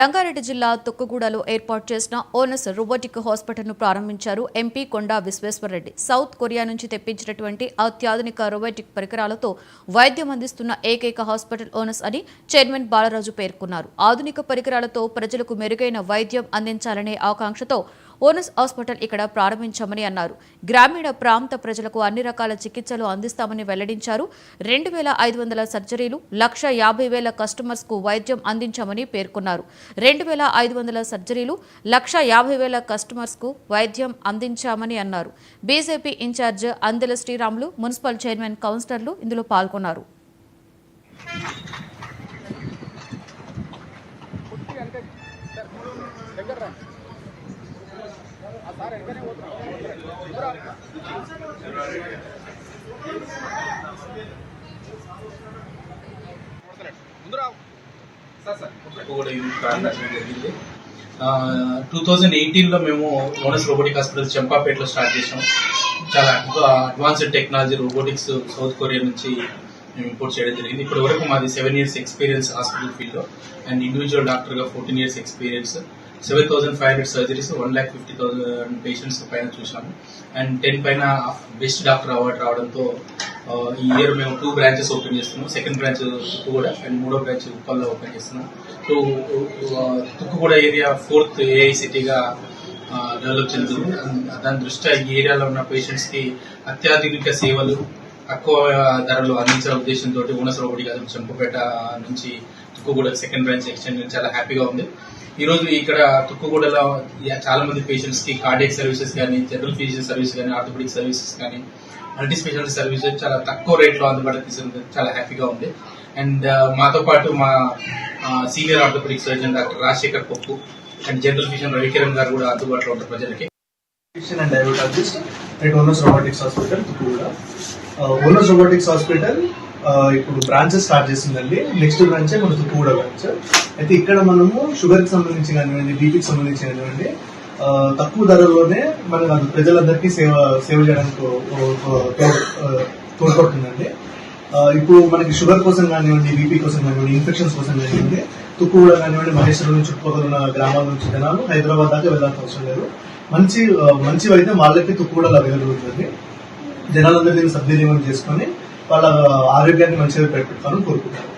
రంగారెడ్డి జిల్లా తుక్కుగూడలో ఏర్పాటు చేసిన ఓనస్ రోబోటిక్ హాస్పిటల్ను ప్రారంభించారు ఎంపీ కొండా విశ్వేశ్వరరెడ్డి. సౌత్ కొరియా నుంచి తెప్పించినటువంటి అత్యాధునిక రోబోటిక్ పరికరాలతో వైద్యం అందిస్తున్న ఏకైక హాస్పిటల్ ఓనస్ అని చైర్మన్ బాలరాజు పేర్కొన్నారు. ఆధునిక పరికరాలతో ప్రజలకు మెరుగైన వైద్యం అందించాలనే ఆకాంక్షతో ఓనస్ హాస్పిటల్ ఇక్కడ ప్రారంభించామని అన్నారు. గ్రామీణ ప్రాంత ప్రజలకు అన్ని రకాల చికిత్సలు అందిస్తామని వెల్లడించారు. 2500 సర్జరీలు, 1,50,000 కస్టమర్స్ కు వైద్యం అందించామని పేర్కొన్నారు. 2500 సర్జరీలు, 1,50,000 కస్టమర్స్ కు వైద్యం అందించామని అన్నారు. BJP in charge Andela Sriramulu, municipal chairman, కౌన్సిలర్లు ఇందులో పాల్గొన్నారు. జరిగింది 2018లో మేము ఓనస్ రోబోటిక్ హాస్పిటల్ చెంపాపేటలో స్టార్ట్ చేసాం. చాలా advanced technology robotics South Korea నుంచి మేము ఇంపోర్ట్ చేయడం జరిగింది. ఇప్పటి వరకు మాది 7 years ఎక్స్పీరియన్స్ హాస్పిటల్ ఫీల్డ్ లో అండ్ ఇండివిజువల్ డాక్టర్ గా 14 years ఎక్స్పీరియన్స్. 7,500 సర్జరీస్, 1,50,000 పేషెంట్స్ పైన చూసాము అండ్ 10 పైన బెస్ట్ డాక్టర్ అవార్డు రావడంతో ఈ ఇయర్ మేము 2 branches ఓపెన్ చేస్తున్నాం. సెకండ్ బ్రాంచ్ తుక్కుగూడ అండ్ 3వ బ్రాంచ్ ఉప్పల్లో ఓపెన్ చేస్తున్నాం. So Tukkuguda area 4th AI సిటీగా డెవలప్ చెందుతుంది. దాని దృష్ట్యా ఈ ఏరియాలో ఉన్న పేషెంట్స్ కి అత్యాధునిక సేవలు తక్కువ ధరలు అందించిన ఉద్దేశంతో ఓనస్ రోబోటిక్ హాస్పిటల్ చెంపపేట నుంచి తుక్కుగూడ సెకండ్ బ్రాంచ్ ఎక్స్టెండ్ చాలా హ్యాపీగా ఉంది. ఈ రోజు ఇక్కడ తుక్కుగూడలో చాలా మంది పేషెంట్స్ కి కార్డియాక్ సర్వీసెస్ కానీ, జనరల్ ఫిజిషియన్ సర్వీస్ కానీ, ఆర్థోపెడిక్ సర్వీసెస్ కానీ, మల్టీ స్పెషాలిటీ సర్వీసెస్ చాలా తక్కువ రేట్ లో అందుబాటులో తీసుకుంది. చాలా హ్యాపీగా ఉంది. అండ్ మాతో పాటు మా senior orthopaedic surgeon doctor Rajasekhar Pappu and general physician Ravikiran గారు కూడా అందుబాటులో ఉంటారు ప్రజలకి. And diabetologist at onus robotics hospital Tukkuguda. Onus robotics hospital ఇప్పుడు బ్రాంచెస్ స్టార్ట్ చేసిందండి. నెక్స్ట్ బ్రాంచ్ మన తుక్కుగూడ బ్రాంచ్. అయితే ఇక్కడ మనము షుగర్ కి సంబంధించి కానివ్వండి, బీపీకి సంబంధించి కానివ్వండి తక్కువ ధరల్లోనే మన ప్రజలందరికీ సేవ చేయడానికి తోడ్పడుతుందండి. ఇప్పుడు మనకి షుగర్ కోసం కానివ్వండి, బీపీ కోసం కానివ్వండి, ఇన్ఫెక్షన్స్ కోసం కానివ్వండి తుక్కుగూడ కానివ్వండి, మహేశ్వరం చుట్టుపక్కల ఉన్న గ్రామాల నుంచి జనాలు హైదరాబాద్ దాకా వెళ్ళాల్సిన అవసరం లేదు. మంచి వైద్యం వాళ్ళకి తుక్కుగూడలో అవైలబుల్ ఉంటుంది. జనాలందరూ దీన్ని సద్వినియోగం చేసుకుని వాళ్ళ ఆరోగ్యాన్ని మంచిగా పెట్టుకోవాలని కోరుకుంటారు.